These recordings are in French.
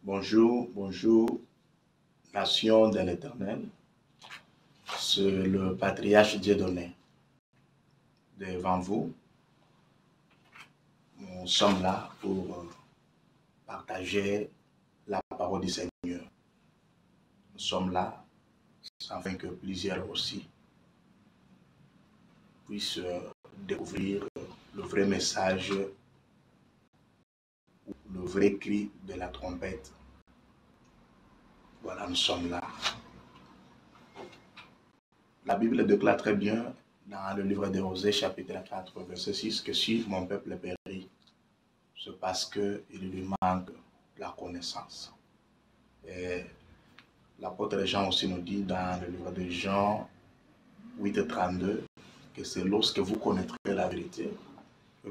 Bonjour, bonjour, nation de l'Éternel. C'est le patriarche Dieudonné devant vous. Nous sommes là pour partager la parole du Seigneur. Nous sommes là afin que plusieurs aussi puissent découvrir le vrai message, le vrai cri de la trompette. Voilà, nous sommes là. La Bible déclare très bien dans le livre d'Osée, chapitre 4, verset 6, que si mon peuple périt, c'est parce qu'il lui manque la connaissance. Et l'apôtre Jean aussi nous dit dans le livre de Jean 8, 32, que c'est lorsque vous connaîtrez la vérité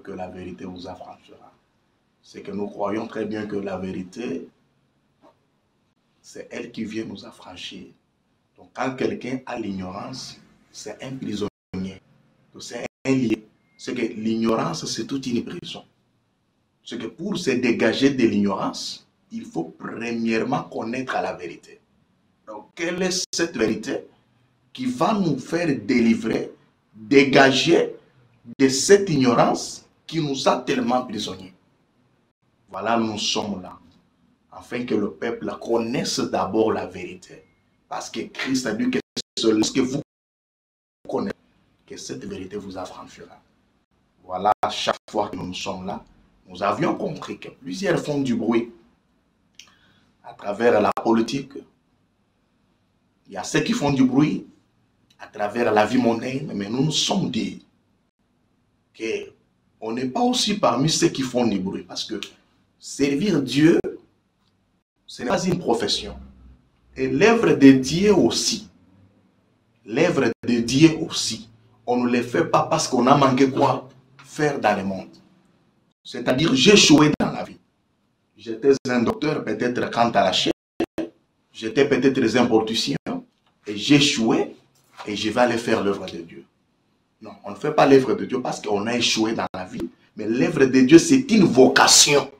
que la vérité vous affranchira. C'est que nous croyons très bien que la vérité, c'est elle qui vient nous affranchir. Donc quand quelqu'un a l'ignorance, c'est un prisonnier. C'est un lié. C'est que l'ignorance, c'est toute une prison. C'est que pour se dégager de l'ignorance, il faut premièrement connaître la vérité. Donc quelle est cette vérité qui va nous faire délivrer, dégager de cette ignorance qui nous a tellement prisonniers? Voilà, nous sommes là, afin que le peuple connaisse d'abord la vérité. Parce que Christ a dit que c'est lorsque vous connaissez que cette vérité vous affranchira. Voilà, chaque fois que nous sommes là, nous avions compris que plusieurs font du bruit à travers la politique. Il y a ceux qui font du bruit à travers la vie mondaine, mais nous nous sommes dit qu'on n'est pas aussi parmi ceux qui font du bruit, parce que servir Dieu, ce n'est pas une profession. Et l'œuvre de Dieu aussi, l'œuvre de Dieu aussi, on ne le fait pas parce qu'on a manqué quoi faire dans le monde. C'est-à-dire, j'ai échoué dans la vie. J'étais un docteur peut-être quant à la chair, j'étais peut-être un politicien, et j'ai échoué, et je vais aller faire l'œuvre de Dieu. Non, on ne fait pas l'œuvre de Dieu parce qu'on a échoué dans la vie, mais l'œuvre de Dieu, c'est une vocation.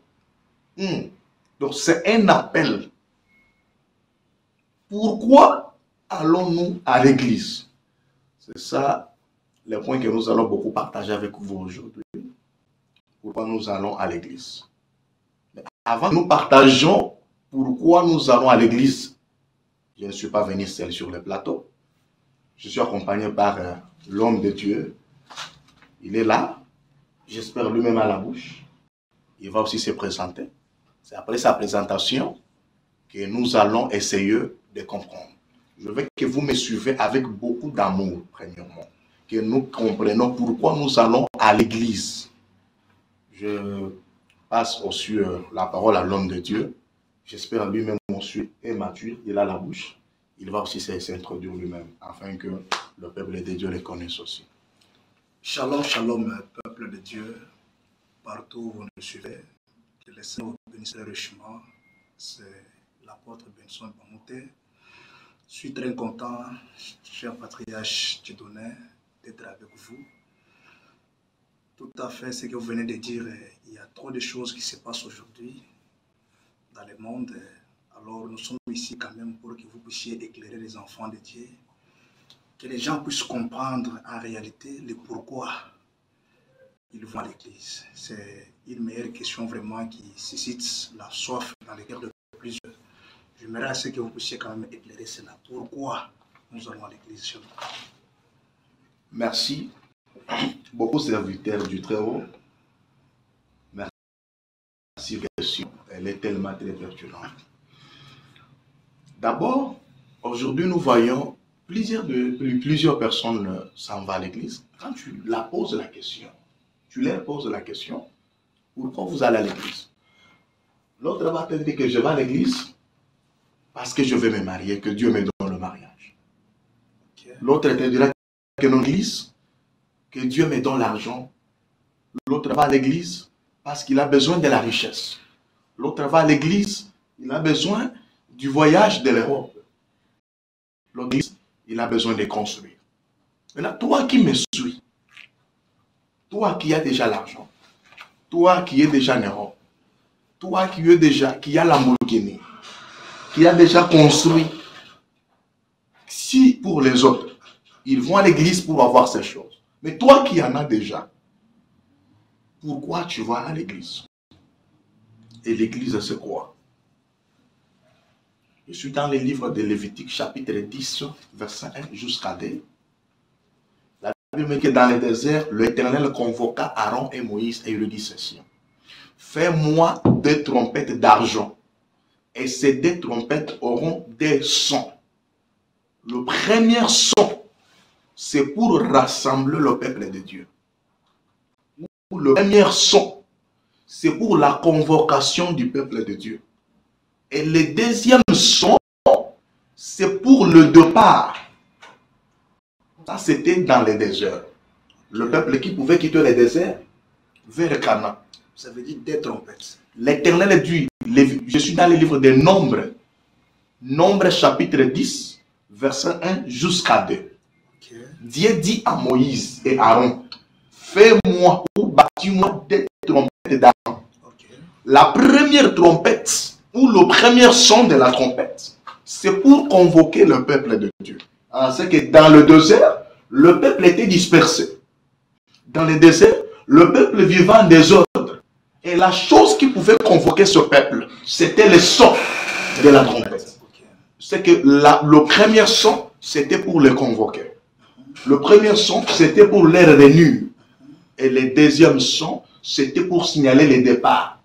Donc, c'est un appel. Pourquoi allons-nous à l'église? C'est ça le point que nous allons beaucoup partager avec vous aujourd'hui. Pourquoi nous allons à l'église? Avant, nous partageons pourquoi nous allons à l'église. Je ne suis pas venu seul sur le plateau. Je suis accompagné par l'homme de Dieu. Il est là. J'espère lui-même à la bouche. Il va aussi se présenter. C'est après sa présentation que nous allons essayer de comprendre. Je veux que vous me suivez avec beaucoup d'amour, premièrement. Que nous comprenions pourquoi nous allons à l'église. Je passe aussi la parole à l'homme de Dieu. J'espère lui-même aussi est mature, il a la bouche. Il va aussi s'introduire lui-même, afin que le peuple de Dieu le connaisse aussi. Shalom, shalom, peuple de Dieu, partout où vous nous suivez. Que le Seigneur vous bénisse richement. C'est l'apôtre Benson Bamouté. Je suis très content, cher patriarche Dieudonné, d'être avec vous. Tout à fait ce que vous venez de dire, il y a trop de choses qui se passent aujourd'hui dans le monde. Alors nous sommes ici quand même pour que vous puissiez éclairer les enfants de Dieu, que les gens puissent comprendre en réalité le pourquoi ils vont à l'église. C'est une meilleure question vraiment qui suscite la soif dans les cœurs de plusieurs. J'aimerais à ce que vous puissiez quand même éclairer cela. Pourquoi nous allons à l'église chez nous? Merci. Beaucoup serviteurs du Très-Haut. Merci, question. Elle est tellement très pertinente. D'abord, aujourd'hui, nous voyons plusieurs personnes s'en vont à l'église. Quand tu leur poses la question, pourquoi vous allez à l'église? L'autre va te dire que je vais à l'église parce que je veux me marier, que Dieu me donne le mariage. Okay. L'autre te dira que non, l'église, que Dieu me donne l'argent. L'autre va à l'église parce qu'il a besoin de la richesse. L'autre va à l'église, il a besoin du voyage de l'Europe. L'autre, il a besoin de construire. Maintenant, toi qui me suis, toi qui as déjà l'argent, toi qui es déjà Néron, toi qui a Lamborghini, qui a déjà construit, si pour les autres, ils vont à l'église pour avoir ces choses, mais toi qui en as déjà, pourquoi tu vas à l'église? Et l'église, c'est quoi? Je suis dans le livre de Lévitique, chapitre 10, verset 1 jusqu'à 2. La Bible dit que dans le désert, l'Éternel convoqua Aaron et Moïse et il lui dit ceci. Fais-moi 2 trompettes d'argent. Et ces 2 trompettes auront des sons. Le premier son, c'est pour rassembler le peuple de Dieu. Le premier son, c'est pour la convocation du peuple de Dieu. Et le deuxième son, c'est pour le départ. Ça, c'était dans le désert. Le peuple qui pouvait quitter le désert vers Canaan. Ça veut dire des trompettes. L'Éternel dit, je suis dans le livre des Nombres. Nombres chapitre 10, verset 1 jusqu'à 2. Okay. Dieu dit à Moïse et Aaron, fais-moi ou bâtis-moi 2 trompettes d'argent. Okay. La première trompette, ou le premier son de la trompette, c'est pour convoquer le peuple de Dieu. C'est que dans le désert, le peuple était dispersé. Dans le désert, le peuple vivait en désordre. Et la chose qui pouvait convoquer ce peuple, c'était le son de la trompette. C'est que le premier son, c'était pour les convoquer. Le premier son, c'était pour les réunir. Et le deuxième son, c'était pour signaler le départ.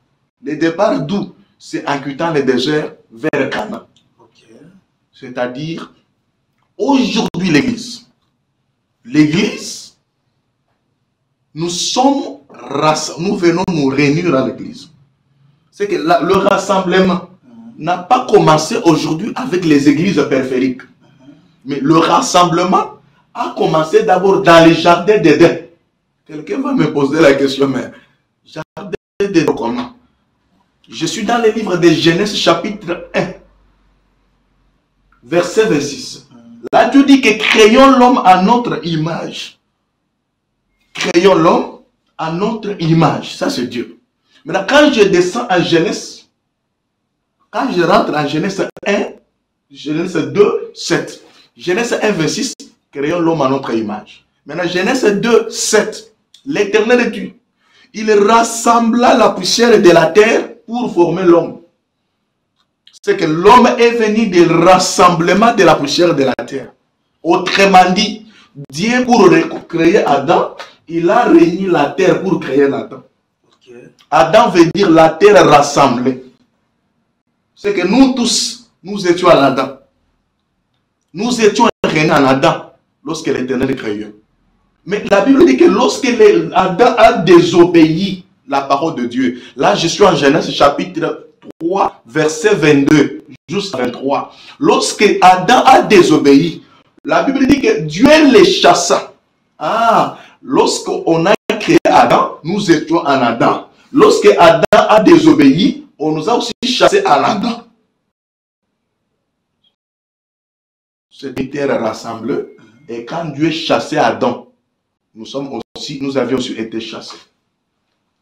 Le départ d'où? C'est en quittant le désert vers Canaan. C'est-à-dire, aujourd'hui l'église, nous venons nous réunir à l'église. C'est que le rassemblement n'a pas commencé aujourd'hui avec les églises périphériques. Mais le rassemblement a commencé d'abord dans les jardins d'Éden. Quelqu'un va me poser la question, mais jardin d'Éden comment? Je suis dans le livre de Genèse chapitre 1, verset 26. Là, Dieu dit que créons l'homme à notre image. Créons l'homme à notre image. Ça, c'est Dieu. Maintenant, quand je descends en Genèse, quand je rentre en Genèse 1, Genèse 2, 7. Genèse 1, 26, créons l'homme à notre image. Maintenant, Genèse 2, 7. L'Éternel Dieu, il rassembla la poussière de la terre pour former l'homme. C'est que l'homme est venu du rassemblement de la poussière de la terre. Autrement dit, Dieu pour créer Adam, il a réuni la terre pour créer Adam. Okay. Adam veut dire la terre rassemblée. C'est que nous tous, nous étions en Adam. Nous étions réunis en Adam lorsque l'Éternel créait. Mais la Bible dit que lorsque Adam a désobéi la parole de Dieu, là je suis en Genèse chapitre 3, verset 22 jusqu'à 23. Lorsque Adam a désobéi, la Bible dit que Dieu les chassa. Lorsqu'on a créé Adam, nous étions en Adam. Lorsque Adam a désobéi, on nous a aussi chassés en Adam. Cette terre rassemblée, et quand Dieu chassait Adam, nous avions aussi été chassés.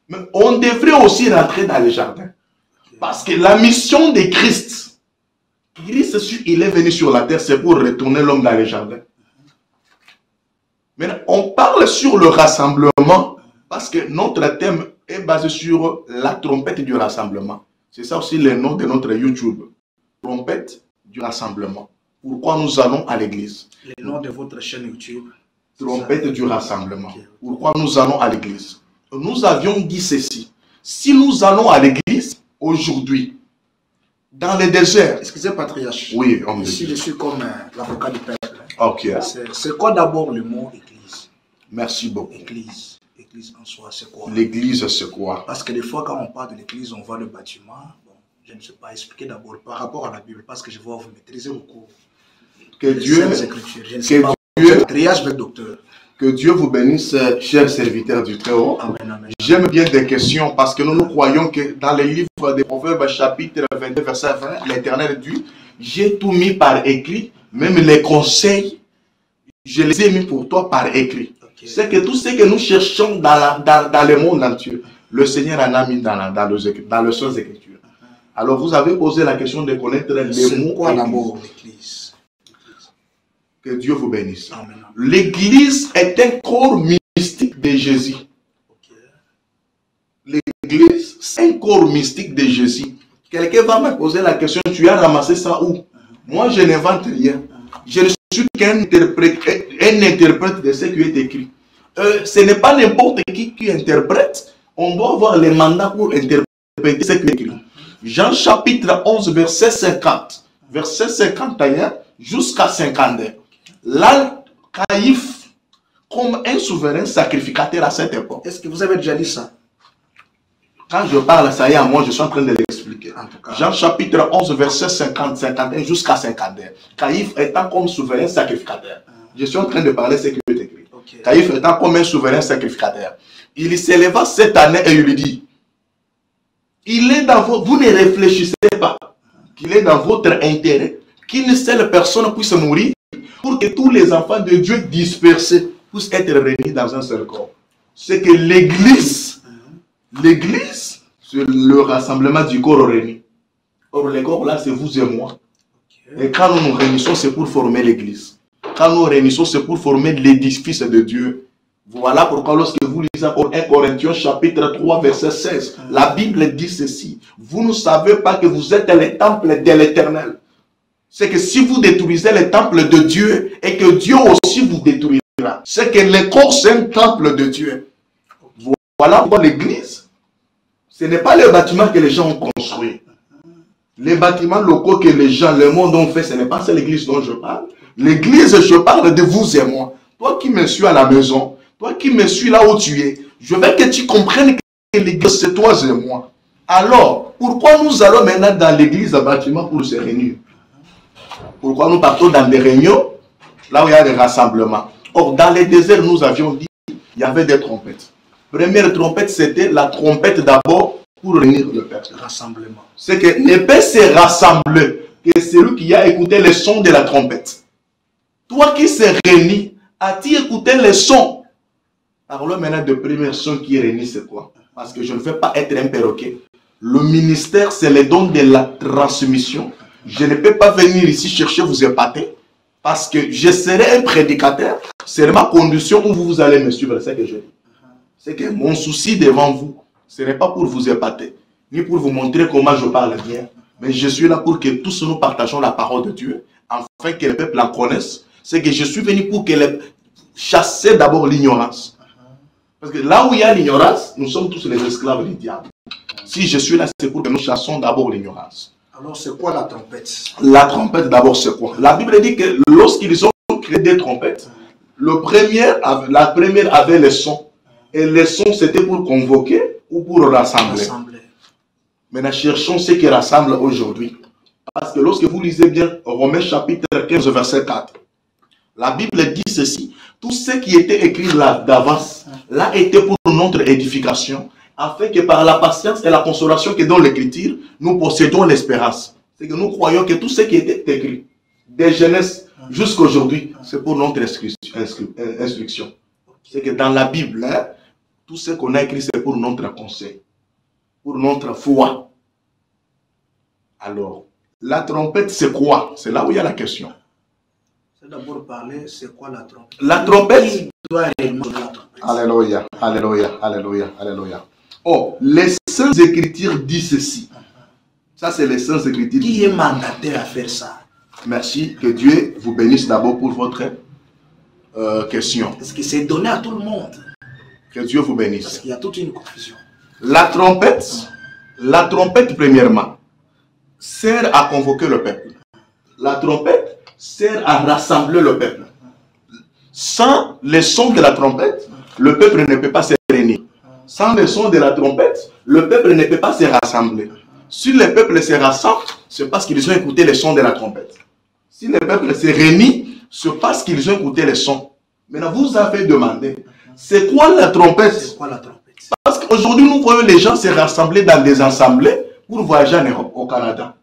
Mais on devrait aussi rentrer dans le jardin. Parce que la mission de Christ, il est venu sur la terre, c'est pour retourner l'homme dans le jardin. Maintenant, on parle sur le rassemblement, parce que notre thème est basé sur la trompette du rassemblement. C'est ça aussi le nom de notre YouTube. Trompette du rassemblement. Pourquoi nous allons à l'église? Le nom de votre chaîne YouTube. Trompette du rassemblement. Pourquoi nous allons à l'église? Nous avions dit ceci. Si nous allons à l'église aujourd'hui, dans le désert. Excusez, patriarche. Oui, ici, je suis comme l'avocat du peuple. Ok. C'est quoi d'abord le mot église? Merci beaucoup. Église. Église en soi, c'est quoi? L'église, c'est quoi? Parce que des fois, quand on parle de l'église, on voit le bâtiment. Bon, je ne sais pas expliquer d'abord par rapport à la Bible, parce que je vois vous maîtriser beaucoup. Que Dieu. Je ne sais pas. Triage avec docteur. Que Dieu vous bénisse, chers serviteurs du Très-Haut. J'aime bien des questions parce que nous croyons que dans les livres des Proverbes, chapitre 22, verset 20, l'Éternel dit, j'ai tout mis par écrit, même les conseils, je les ai mis pour toi par écrit. Okay. C'est que tout ce que nous cherchons dans le monde entier, Le Seigneur en a mis dans le Saintes Écritures. Alors vous avez posé la question de connaître les mots. C'est quoi d'abord l'Église? Que Dieu vous bénisse. L'Église est un corps mystique de Jésus. L'Église, c'est un corps mystique de Jésus. Quelqu'un va me poser la question, tu as ramassé ça où? Moi, je n'invente rien. Je ne suis qu'un interprète de ce qui est écrit. Ce n'est pas n'importe qui interprète. On doit avoir les mandats pour interpréter ce qui est écrit. Jean chapitre 11, verset 50. Verset 51 jusqu'à 52. Là, Caïphe, comme un souverain sacrificateur à cette époque. Est-ce que vous avez déjà dit ça? Quand je parle, ça y est, moi, je suis en train de l'expliquer. Jean chapitre 11, verset 50, 51 jusqu'à 52. Caïphe étant comme souverain sacrificateur. Je suis en train de parler ce qui est écrit. Caïphe étant comme un souverain sacrificateur. Il s'éleva cette année et il lui dit, il est dans vous ne réfléchissez pas qu'il est dans votre intérêt qu'une seule personne puisse mourir pour que tous les enfants de Dieu dispersés puissent être réunis dans un seul corps. C'est que l'Église, c'est le rassemblement du corps réuni. Or, le corps là, c'est vous et moi. Et quand nous nous réunissons, c'est pour former l'Église. Quand nous nous réunissons, c'est pour former l'édifice de Dieu. Voilà pourquoi lorsque vous lisez 1 Corinthiens chapitre 3 verset 16, la Bible dit ceci. Vous ne savez pas que vous êtes le temple de l'Éternel. C'est que si vous détruisez le temple de Dieu et que Dieu aussi vous détruira. C'est que le corps c'est un temple de Dieu. Voilà pourquoi l'Église, ce n'est pas le bâtiment que les gens ont construit. Les bâtiments locaux que les gens, le monde ont fait, ce n'est pas l'Église dont je parle. L'Église, je parle de vous et moi. Toi qui me suis à la maison, toi qui me suis là où tu es, je veux que tu comprennes que l'Église, c'est toi et moi. Alors, pourquoi nous allons maintenant dans l'Église, un bâtiment pour se réunir? Pourquoi nous partons dans des réunions, là où il y a des rassemblements? Or, dans les déserts, nous avions dit, il y avait des trompettes. Première trompette, c'était la trompette d'abord pour réunir le peuple. Rassemblement. C'est que ne peut se rassembler que celui qui a écouté le son de la trompette. Toi qui se réunis, as-tu écouté le son? Parlons maintenant de premier son qui est réuni, c'est quoi? Parce que je ne veux pas être un perroquet. Le ministère, c'est le don de la transmission. Je ne peux pas venir ici chercher vous épater. Parce que je serai un prédicateur. C'est ma condition où vous allez me suivre. C'est ce que je dis. C'est que mon souci devant vous, ce n'est pas pour vous épater, ni pour vous montrer comment je parle bien. Mais je suis là pour que tous nous partageons la parole de Dieu, afin que le peuple en connaisse. C'est que je suis venu pour chasser d'abord l'ignorance. Parce que là où il y a l'ignorance, nous sommes tous les esclaves du diable. Si je suis là, c'est pour que nous chassons d'abord l'ignorance. Alors c'est quoi la trompette? La trompette d'abord c'est quoi? La Bible dit que lorsqu'ils ont créé des trompettes, la première avait le son. Et le son c'était pour convoquer ou pour rassembler. Maintenant cherchons ce qui rassemble aujourd'hui. Parce que lorsque vous lisez bien Romains chapitre 15 verset 4, la Bible dit ceci. Tout ce qui était écrit là d'avance, là était pour notre édification, afin que par la patience et la consolation que donne l'Écriture, nous possédons l'espérance. C'est que nous croyons que tout ce qui était écrit, des Genèse jusqu'à aujourd'hui, c'est pour notre instruction. C'est que dans la Bible, hein, tout ce qu'on a écrit, c'est pour notre conseil, pour notre foi. Alors, la trompette, c'est quoi? C'est là où il y a la question. C'est d'abord parler, c'est quoi la trompette? La trompette. Qui doit réellement la trompette? Alléluia, alléluia, alléluia, alléluia. Oh, les Saintes Écritures disent ceci. Ça, c'est les Saintes Écritures. Qui est mandataire à faire ça? Merci, que Dieu vous bénisse d'abord pour votre question. Est-ce que c'est donné à tout le monde? Que Dieu vous bénisse. Parce qu'il y a toute une confusion. La trompette premièrement, sert à convoquer le peuple. La trompette sert à rassembler le peuple. Sans le son de la trompette, le peuple ne peut pas se réunir. Sans le son de la trompette, le peuple ne peut pas se rassembler. Si le peuple se rassemble, c'est parce qu'ils ont écouté le son de la trompette. Si le peuple se réunit, c'est parce qu'ils ont écouté le son. Maintenant, vous avez demandé, c'est quoi la trompette? C'est quoi la trompette? Parce qu'aujourd'hui, nous voyons les gens se rassembler dans des assemblées pour voyager en Europe, au Canada.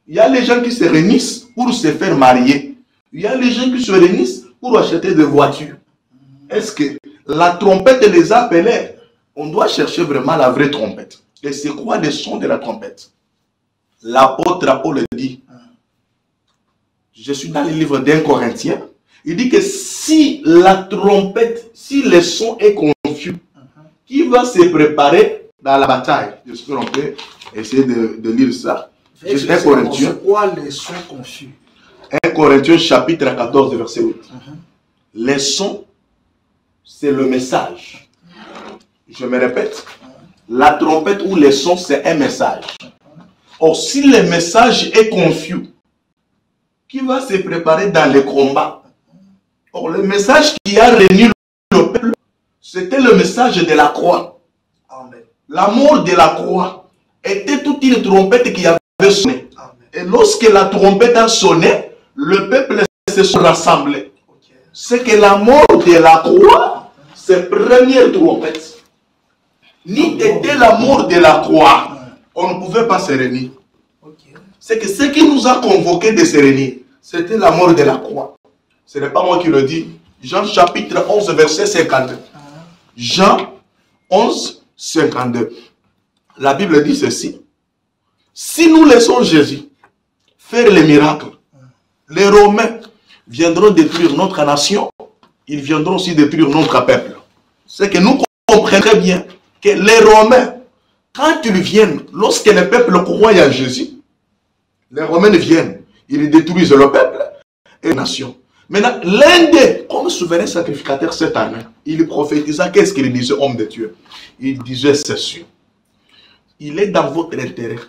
Il y a les gens qui se réunissent pour se faire marier. Il y a les gens qui se réunissent pour acheter des voitures. Est-ce que la trompette les appelait? On doit chercher vraiment la vraie trompette. Et c'est quoi le son de la trompette? L'apôtre Paul dit, je suis dans le livre d'1 Corinthiens, il dit que si la trompette, si le son est confus, qui va se préparer dans la bataille? J'espère qu'on peut essayer de lire ça. 1 Corinthiens. C'est quoi les sons confus? 1 Corinthiens chapitre 14 verset 8. Les sons, c'est le message. Je me répète, la trompette ou les sons, c'est un message. Or, si le message est confus, qui va se préparer dans les combats? Or, le message qui a réuni le peuple, c'était le message de la croix. L'amour de la croix était toute une trompette qui avait sonné. Et lorsque la trompette a sonné, le peuple se sont rassemblés. C'est que l'amour de la croix, c'est première trompette. Ni était l'amour de la croix, on ne pouvait pas se réunir. C'est que ce qui nous a convoqués de se réunir, c'était l'amour de la croix. Ce n'est pas moi qui le dis. Jean chapitre 11 verset 52. Jean 11 52. La Bible dit ceci. Si nous laissons Jésus faire les miracles, les Romains viendront détruire notre nation, ils viendront aussi détruire notre peuple. C'est que nous comprenons très bien que les Romains, quand ils viennent, lorsque le peuple croit en Jésus, les Romains viennent, ils détruisent le peuple et la nation. Maintenant, l'un des, comme souverain sacrificateur cette année, il prophétisa, qu'est-ce qu'il disait, homme de Dieu? Il disait ceci. Il est dans votre intérêt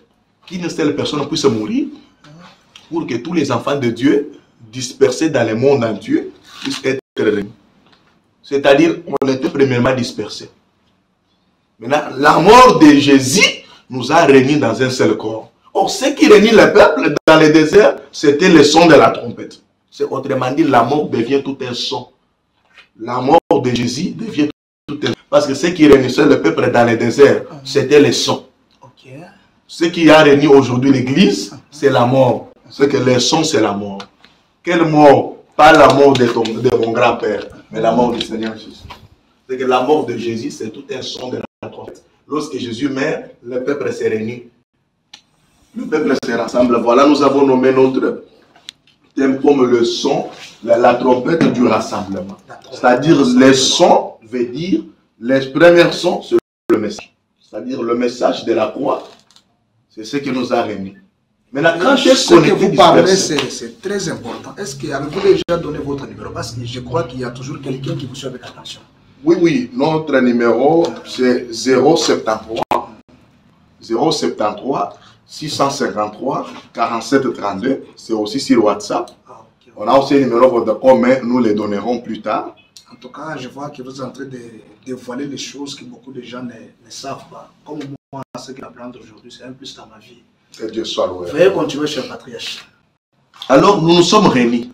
qu'une seule personne puisse mourir pour que tous les enfants de Dieu, dispersés dans le monde entier, puissent être réunis. C'est-à-dire, on était premièrement dispersés. Maintenant, la mort de Jésus nous a réunis dans un seul corps. Or, ce qui réunit le peuple dans le désert, c'était le son de la trompette. C'est autrement dit, la mort devient tout un son. La mort de Jésus devient tout un son. Parce que ce qui réunissait le peuple dans le désert, c'était le son. Ce qui a réuni aujourd'hui l'église, c'est la mort. C'est que le son, c'est la mort. Quelle mort? Pas la mort de mon grand-père, mais la mort du Seigneur Jésus. C'est que la mort de Jésus, c'est tout un son de la trompette. Lorsque Jésus meurt, le peuple s'est réuni. Le peuple se rassemble. Voilà, nous avons nommé notre thème comme le son, la trompette du rassemblement. C'est-à-dire, les sons veut dire, les premiers sons, c'est le message. C'est-à-dire, le message de la croix, c'est ce qui nous a réunis. Maintenant, quand ce que vous parlez, c'est très important. Est-ce que avez-vous déjà donné votre numéro? Parce que je crois qu'il y a toujours quelqu'un qui vous suit avec attention. Oui, oui, notre numéro, c'est 073 653 47 32. C'est aussi sur WhatsApp. On a aussi un numéro Vodacom, mais nous les donnerons plus tard. En tout cas, je vois que vous êtes en train de dévoiler les choses que beaucoup de gens ne savent pas. Comme moi, ce que j'apprends aujourd'hui, c'est un plus dans ma vie. Que Dieu soit loué. Veuillez continuer, cher patriarche. Alors, nous nous sommes réunis.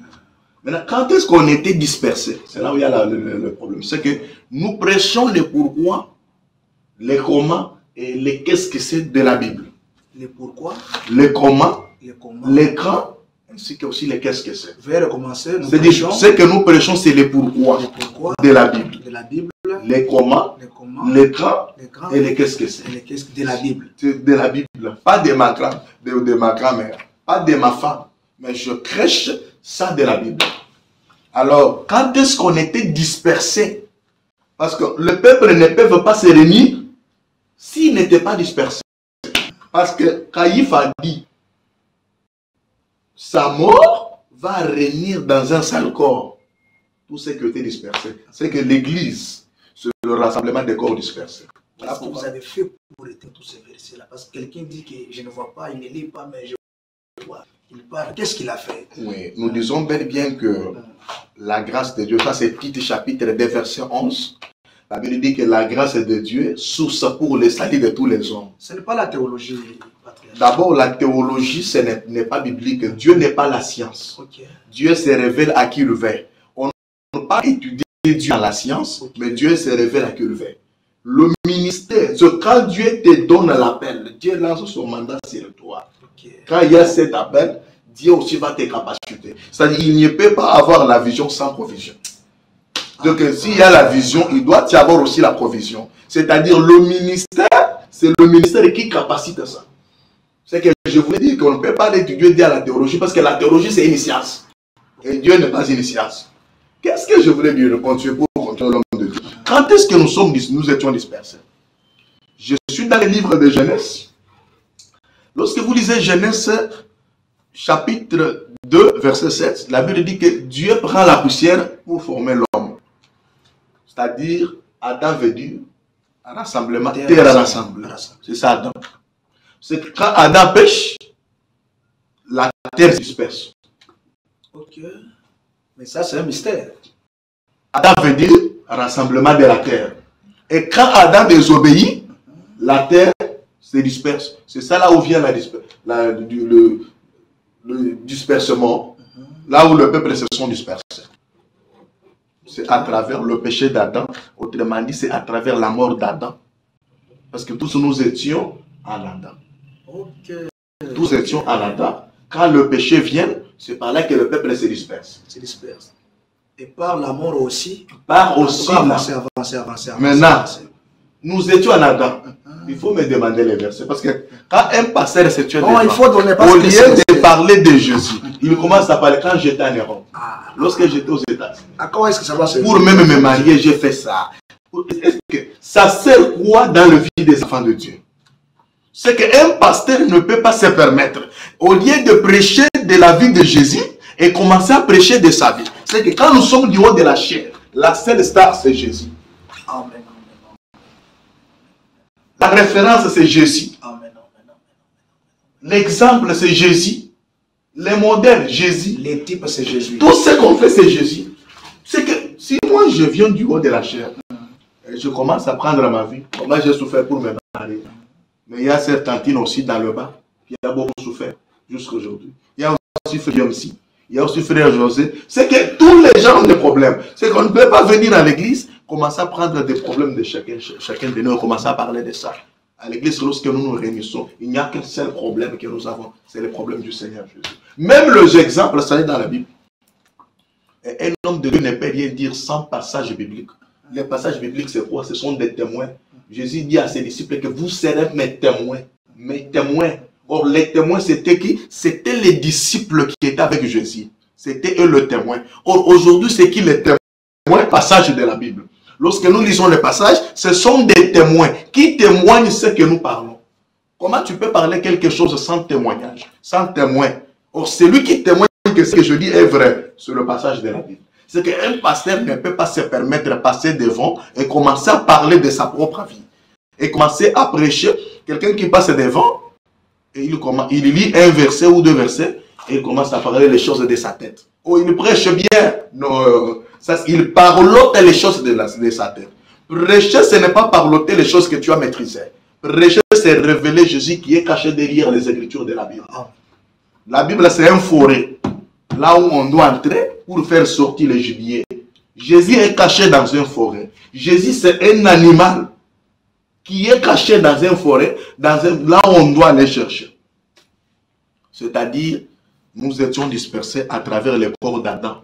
Maintenant, quand est-ce qu'on était dispersés? C'est là où il y a le problème. C'est que nous prêchons les pourquoi, les comment et les qu'est-ce que c'est de la Bible. Les pourquoi, les comment, les quand, ainsi que aussi les qu'est-ce que c'est. Veuillez recommencer. Ce que nous prêchons, c'est les pourquoi de la Bible. Les comment, les quand et les qu'est-ce que c'est. De la Bible. De la Bible. Pas de ma grand-mère, pas de ma femme. Mais je prêche ça de la Bible. Alors, quand est-ce qu'on était dispersés? Parce que le peuple ne peut pas se réunir s'il n'était pas dispersé. Parce que Caïphe a dit, sa mort va réunir dans un seul corps tous ceux qui étaient dispersés. C'est que l'église, c'est le rassemblement des corps dispersés. Voilà ce que vous avez fait pour éteindre tous ces versets-là. Parce que quelqu'un dit que je ne vois pas, il ne lit pas, mais je vois. Il parle. Qu'est-ce qu'il a fait? Oui, nous disons bel et bien que la grâce de Dieu, ça c'est Tite chapitre 2 verset 11. La Bible dit que la grâce de Dieu, source pour le salut de tous les hommes. Ce n'est pas la théologie. D'abord, la théologie, ce n'est pas biblique. Dieu n'est pas la science. Dieu se révèle à qui il veut. On ne peut pas étudier Dieu dans la science, mais Dieu se révèle à qui il veut. Le ministère, quand Dieu te donne l'appel, Dieu lance son mandat sur toi. Quand il y a cet appel, Dieu aussi va te capaciter. C'est-à-dire qu'il ne peut pas avoir la vision sans provision. Donc s'il y a la vision, il doit y avoir aussi la provision. C'est-à-dire le ministère, c'est le ministère qui capacite ça. C'est que je voulais dire qu'on ne peut pas étudier Dieu à la théologie parce que la théologie c'est une science. Et Dieu n'est pas une science. Qu'est-ce que je voulais dire de continuer pour contrôler l'homme de Dieu? Quand est-ce que nous étions dispersés? Je suis dans le livre de Genèse. Lorsque vous lisez Genèse chapitre 2, verset 7, la Bible dit que Dieu prend la poussière pour former l'homme. C'est-à-dire, Adam veut dire un rassemblement, terre à l'assemblée. C'est ça Adam. C'est que quand Adam pêche, la terre se disperse. Ok. Mais ça, c'est un mystère. Adam veut dire rassemblement de la terre. Et quand Adam désobéit, la terre se disperse. C'est ça là où vient le dispersement. Là où le peuple se sont dispersés. C'est à travers le péché d'Adam. Autrement dit, c'est à travers la mort d'Adam. Parce que tous nous étions en Adam. Ok. Tous étions en Adam. Quand le péché vient, c'est par là que le peuple se disperse. Se disperse. Et par la mort aussi. Par aussi. Avancer. Maintenant, nous étions en Adam. Il faut me demander les versets. Parce que quand un pasteur se tue il faut donner au lieu de parler de Jésus, il commence à parler quand j'étais en Europe. Lorsque j'étais aux États-Unis. Comment est-ce que ça va se faire? Pour même me marier, j'ai fait ça. Est-ce que ça sert quoi dans le vie des enfants de Dieu? C'est qu'un pasteur ne peut pas se permettre, au lieu de prêcher de la vie de Jésus, et commencer à prêcher de sa vie. C'est que quand nous sommes du haut de la chair, la seule star c'est Jésus. Amen. La référence c'est Jésus. L'exemple c'est Jésus. Les modèles Jésus. Les types c'est Jésus. Tout ce qu'on fait c'est Jésus. C'est que si moi je viens du haut de la chair, et je commence à prendre ma vie, comment j'ai souffert pour me marier. Mais il y a cette tantine aussi dans le bas qui a beaucoup souffert jusqu'à aujourd'hui. Il y a aussi frère aussi. Il y a aussi frère José. C'est que tous les gens ont des problèmes. C'est qu'on ne peut pas venir à l'église, commencer à prendre des problèmes de chacun de nous, commencer à parler de ça. À l'église, lorsque nous nous réunissons, il n'y a qu'un seul problème que nous avons, c'est le problème du Seigneur Jésus. Même les exemples, ça est dans la Bible. Et un homme de Dieu ne peut rien dire sans passage biblique. Les passages bibliques, c'est quoi? Ce sont des témoins. Jésus dit à ses disciples que vous serez mes témoins. Mes témoins. Or, les témoins, c'était qui? C'était les disciples qui étaient avec Jésus. C'était eux le témoin. Or, aujourd'hui, c'est qui les témoins? Passage de la Bible. Lorsque nous lisons les passages, ce sont des témoins qui témoignent ce que nous parlons. Comment tu peux parler quelque chose sans témoignage, sans témoin? Or, celui qui témoigne que ce que je dis est vrai, c'est le passage de la Bible. C'est qu'un pasteur ne peut pas se permettre de passer devant et commencer à parler de sa propre vie. Et commencer à prêcher. Quelqu'un qui passe devant, et il lit un verset ou deux versets, et il commence à parler les choses de sa tête. Oh, il prêche bien. Non, il parlote les choses de sa tête. Prêcher, ce n'est pas parloter les choses que tu as maîtrisées. Prêcher, c'est révéler Jésus qui est caché derrière les Écritures de la Bible. La Bible, c'est un forêt. Là où on doit entrer pour faire sortir le gibier. Jésus est caché dans une forêt. Jésus, c'est un animal qui est caché dans une forêt, là où on doit aller chercher. C'est-à-dire, nous étions dispersés à travers le corps d'Adam.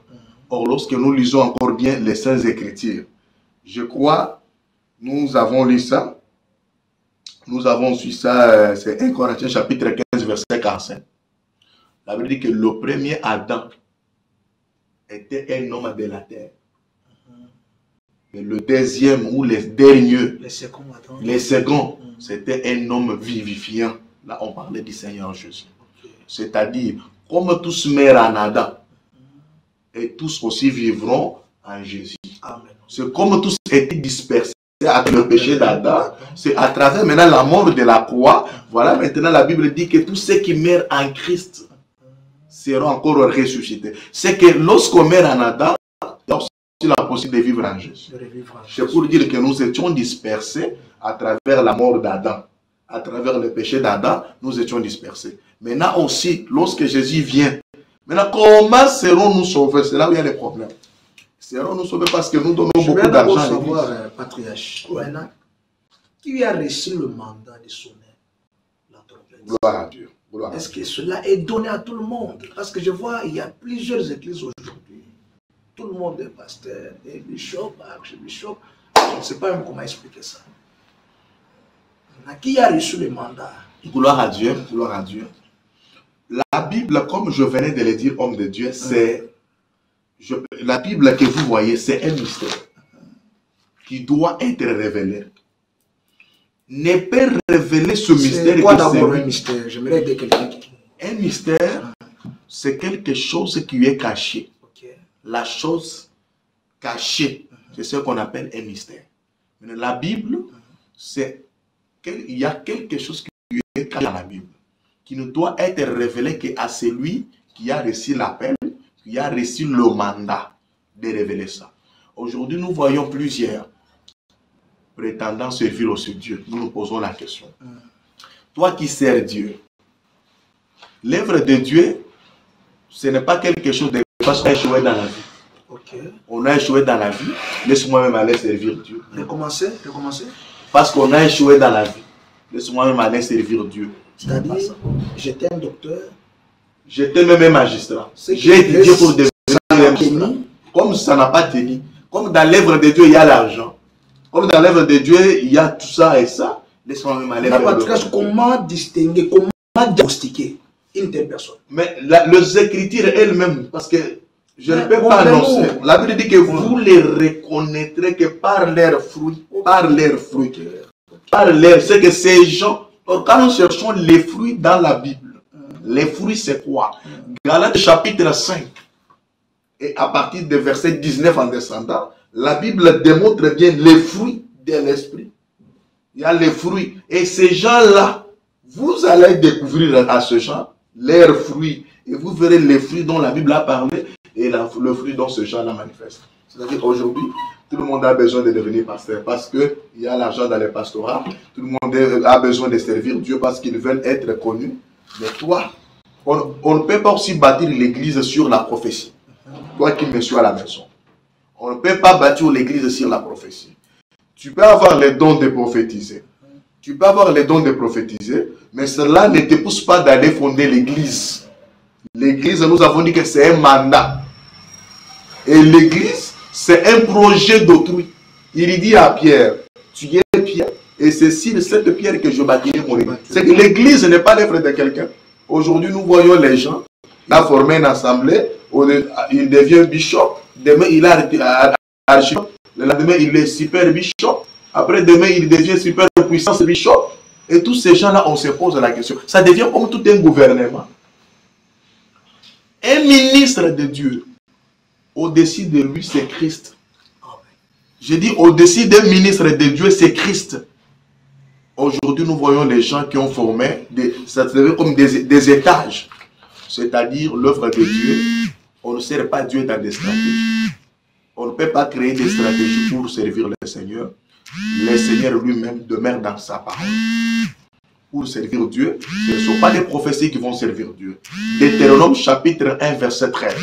Or, lorsque nous lisons encore bien les Saintes Écritures, je crois, nous avons lu ça. Nous avons su ça, c'est 1 Corinthiens chapitre 15, verset 45. La Bible dit que le premier Adam était un homme de la terre. Mais le deuxième ou les derniers, les seconds, c'était un homme vivifiant. Là, on parlait du Seigneur Jésus. C'est-à-dire, comme tous meurent en Adam, et tous aussi vivront en Jésus. C'est comme tous étaient dispersés à le péché d'Adam, c'est à travers maintenant la mort de la croix. Voilà, maintenant la Bible dit que tous ceux qui meurent en Christ seront encore ressuscités. C'est que lorsqu'on meurt en Adam, il y a aussi la possibilité de vivre en Jésus. C'est pour dire que nous étions dispersés à travers la mort d'Adam. À travers le péché d'Adam, nous étions dispersés. Maintenant aussi, lorsque Jésus vient, maintenant comment serons-nous sauvés? C'est là où il y a les problèmes. Serons-nous sauvés parce que nous donnons beaucoup d'argent à l'église. Patriarche, maintenant, qui a reçu le mandat de sonner la trompette? Gloire à Dieu. Est-ce que cela est donné à tout le monde? Parce que je vois, il y a plusieurs églises aujourd'hui. Tout le monde est pasteur, et bishop, archbishop. Je ne sais pas même comment expliquer ça. Qui a reçu le mandat? Gloire à Dieu, gloire à Dieu. La Bible, comme je venais de le dire, homme de Dieu, c'est... La Bible que vous voyez, c'est un mystère qui doit être révélé. Ne peut révéler ce mystère. C'est quoi d'abord un mystère? J'aimerais aider quelqu'un qui... Un mystère, c'est quelque chose qui est caché. Okay. La chose cachée, c'est ce qu'on appelle un mystère. Mais la Bible, c'est qu'il y a quelque chose qui est caché dans la Bible, qui ne doit être révélé qu'à celui qui a reçu l'appel, qui a reçu le mandat de révéler ça. Aujourd'hui, nous voyons plusieurs prétendant servir aussi Dieu. Nous nous posons la question. Toi qui sers Dieu, l'œuvre de Dieu, ce n'est pas quelque chose de parce qu'on a échoué dans la vie. Okay. On a échoué dans la vie, laisse-moi même aller servir Dieu. Recommencer. Parce qu'on a échoué dans la vie, laisse-moi même aller servir Dieu. C'est-à-dire, j'étais un docteur. J'étais même un magistrat. J'ai étudié pour devenir. Comme ça n'a pas tenu. Comme dans l'œuvre de Dieu, il y a l'argent. Comme dans l'œuvre de Dieu, il y a tout ça et ça. Laisse-moi même aller faire. Comment distinguer, comment diagnostiquer une telle personne? Mais les Écritures elles-mêmes, parce que je ne peux pas annoncer. La Bible dit que vous les reconnaîtrez que par leurs fruits. Par leurs fruits. Par leurs. C'est que ces gens, quand nous cherchons les fruits dans la Bible, les fruits c'est quoi? Galates chapitre 5. Et à partir du verset 19 en descendant, la Bible démontre bien les fruits de l'esprit. Il y a les fruits. Et ces gens-là, vous allez découvrir à ce genre leurs fruits. Et vous verrez les fruits dont la Bible a parlé et le fruit dont ce genre-là manifeste. C'est-à-dire qu'aujourd'hui, tout le monde a besoin de devenir pasteur parce qu'il y a l'argent dans les pastorats. Tout le monde a besoin de servir Dieu parce qu'ils veulent être connus. Mais toi, on ne peut pas aussi bâtir l'église sur la prophétie. Toi qui me suis à la maison. On ne peut pas bâtir l'église sur la prophétie. Tu peux avoir les dons de prophétiser. Tu peux avoir les dons de prophétiser, mais cela ne te pousse pas d'aller fonder l'église. L'église, nous avons dit que c'est un mandat. Et l'église, c'est un projet d'autrui. Il dit à Pierre, tu es Pierre, et c'est sur cette pierre que je bâtirai mon église. C'est que l'église n'est pas l'œuvre de quelqu'un. Aujourd'hui, nous voyons les gens, il a formé une assemblée, il devient bishop, demain il a archibishop, le lendemain il est super bishop, après demain il devient super puissance bishop, et tous ces gens-là, on se pose la question. Ça devient comme tout un gouvernement. Un ministre de Dieu, au-dessus de lui, c'est Christ. Je dis au-dessus d'un ministre de Dieu, c'est Christ. Aujourd'hui, nous voyons les gens qui ont formé, ça devient comme des étages. C'est-à-dire l'œuvre de Dieu. On ne sert pas Dieu dans des stratégies. On ne peut pas créer des stratégies pour servir le Seigneur. Le Seigneur lui-même demeure dans sa parole. Pour servir Dieu, ce ne sont pas les prophéties qui vont servir Dieu. Deutéronome chapitre 1 verset 13.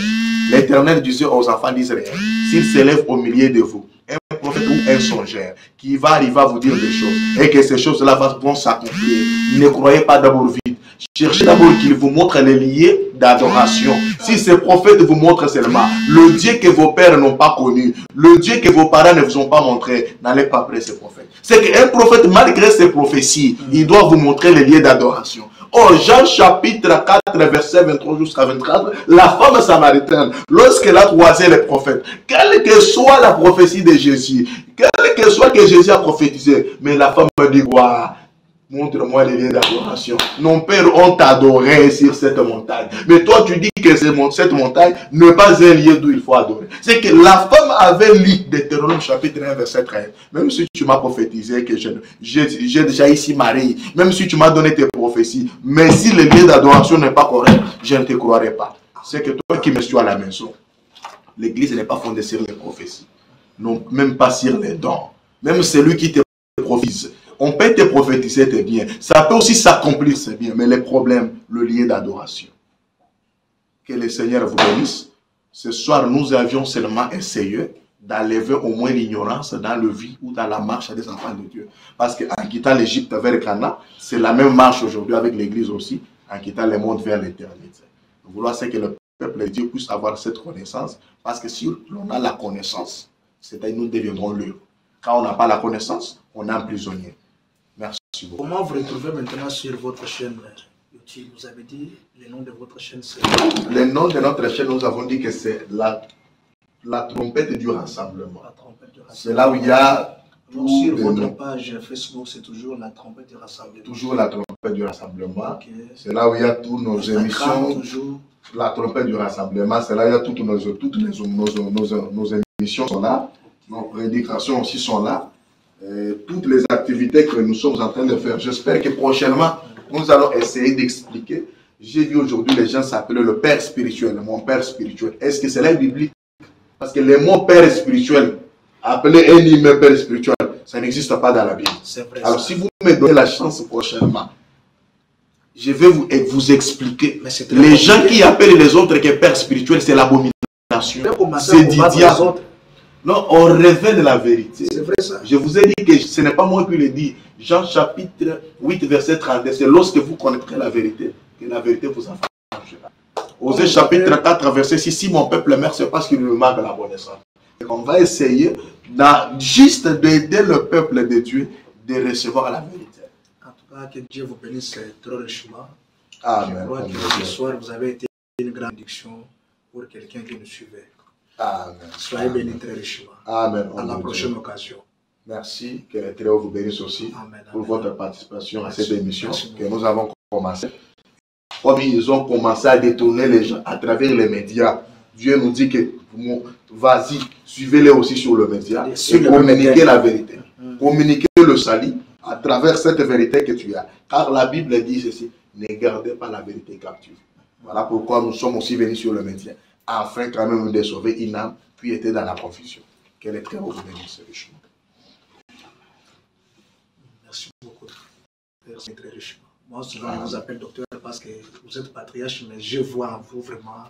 L'Éternel disait aux enfants d'Israël, s'il s'élève au milieu de vous, un prophète ou un songeur qui va arriver à vous dire des choses et que ces choses-là vont s'accomplir, ne croyez pas d'abord vite. Cherchez d'abord qu'il vous montre les lieux d'adoration. Si ces prophètes vous montrent seulement le Dieu que vos pères n'ont pas connu, le Dieu que vos parents ne vous ont pas montré, n'allez pas après ces prophètes. C'est qu'un prophète, malgré ses prophéties, il doit vous montrer les lieux d'adoration. Oh, Jean chapitre 4, verset 23 jusqu'à 24, la femme samaritaine, lorsqu'elle a croisé les prophètes, quelle que soit la prophétie de Jésus, quelle que soit que Jésus a prophétisé, mais la femme dit, waouh, montre-moi les lieux d'adoration. Nos pères ont adoré sur cette montagne. Mais toi, tu dis que cette montagne n'est pas un lieu d'où il faut adorer. C'est que la femme avait lu Deutéronome chapitre 1, verset 13. Même si tu m'as prophétisé que j'ai déjà ici Marie, même si tu m'as donné tes prophéties, mais si le lieu d'adoration n'est pas correct, je ne te croirai pas. C'est que toi qui me suis à la maison, l'église n'est pas fondée sur les prophéties. Non, même pas sur les dons. Même celui qui te prophétise. On peut te prophétiser, c'est bien. Ça peut aussi s'accomplir, c'est bien. Mais les problèmes, le lieu d'adoration. Que le Seigneur vous bénisse. Ce soir, nous avions seulement essayé d'enlever au moins l'ignorance dans le vie ou dans la marche des enfants de Dieu. Parce qu'en quittant l'Égypte vers Cana, c'est la même marche aujourd'hui avec l'Église aussi, en quittant le monde vers l'éternité. Nous voulons que le peuple de Dieu puisse avoir cette connaissance. Parce que si l'on a la connaissance, c'est-à-dire nous deviendrons l'heure. Quand on n'a pas la connaissance, on est un prisonnier. Merci. beaucoup. Comment vous retrouvez maintenant sur votre chaîne YouTube? Vous avez dit le nom de votre chaîne, c'est... Le nom de notre chaîne, nous avons dit que c'est la trompette du rassemblement. La trompette du rassemblement. C'est là où il y a... Sur votre page Facebook, c'est toujours la trompette du rassemblement. Toujours la trompette du rassemblement. Okay. C'est là où il y a toutes nos émissions. Toujours. La trompette du rassemblement, c'est là où il y a toutes nos émissions sont là. Nos prédications aussi sont là. Et toutes les activités que nous sommes en train de faire. J'espère que prochainement, nous allons essayer d'expliquer. J'ai vu aujourd'hui les gens s'appeler le père spirituel, mon père spirituel. Est-ce que c'est là biblique? Parce que le mot père spirituel, appeler un immeuble père spirituel, ça n'existe pas dans la Bible. Vrai, alors si vous me donnez la chance prochainement, je vais vous expliquer. Les gens qui appellent les autres que père spirituel, c'est l'abomination. C'est du diable. Non, on révèle la vérité. C'est vrai ça. Je vous ai dit que ce n'est pas moi qui le dis. Jean chapitre 8, verset 32. C'est lorsque vous connaîtrez la vérité que la vérité vous affranchira. Osée chapitre 4, verset 6. Si mon peuple meurt, c'est parce qu'il lui manque la connaissance. On va essayer juste d'aider le peuple de Dieu de recevoir la vérité. En tout cas, que Dieu vous bénisse trop richement. Amen. Je crois que ce soir, vous avez été une grande bénédiction pour quelqu'un qui nous suivait. Amen. Soyez bénis très richement. Amen. À la prochaine occasion. Merci. Que les Très-Haut vous bénisse aussi. Amen. Pour votre participation à cette émission que beaucoup. nous avons commencé. Comme ils ont commencé à détourner les gens à travers les médias, Dieu nous dit que vas-y, suivez-les aussi sur le média et communiquez la vérité. Communiquez le salut à travers cette vérité que tu as. Car la Bible dit ceci, ne gardez pas la vérité captive. Voilà pourquoi nous sommes aussi venus sur le média, afin quand même de sauver une âme, puis était dans la confusion. Quel est très haut bénisse richement. Merci beaucoup. Merci très richement. Moi, souvent, je vous appelle docteur parce que vous êtes patriarche, mais je vois en vous vraiment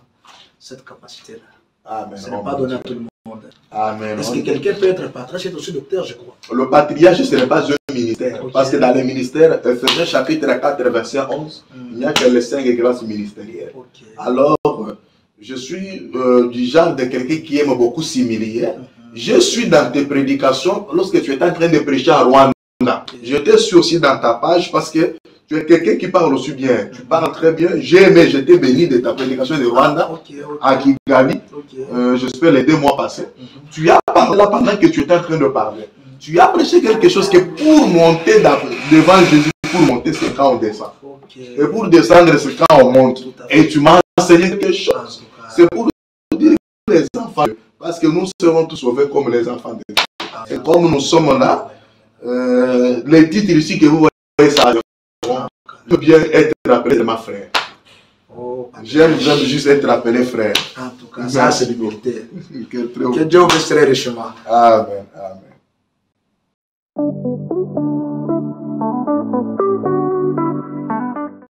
cette capacité-là. Amen. Ce n'est pas donné à tout le monde. Amen. Est-ce que quelqu'un peut être patriarche et aussi docteur, je crois? Le patriarche, ce n'est pas un ministère. Okay. Parce que dans les ministères, Ephésiens chapitre 4, verset 11, il n'y a que les 5 grâces ministérielles. Okay. Alors, je suis du genre de quelqu'un qui aime beaucoup s'humilier. Je suis dans tes prédications lorsque tu étais en train de prêcher à Rwanda. J'étais sûr aussi dans ta page parce que tu es quelqu'un qui parle aussi bien. Tu parles très bien. J'ai aimé, j'étais béni de ta prédication de Rwanda à Kigali. J'espère les 2 mois passés. Tu as parlé là pendant que tu étais en train de parler. Tu as prêché quelque chose que pour monter devant Jésus, pour monter, c'est quand on descend. Et pour descendre, c'est quand on monte. Et tu m'as enseigné quelque chose. C'est pour dire les enfants, parce que nous serons tous sauvés comme les enfants de Dieu. Et comme nous sommes là, les titres ici que vous voyez, ça peut bien être appelé ma frère. J'aime juste être appelé frère. En tout cas, ça c'est liberté. Que Dieu vous bénisse très richement. Amen. Amen.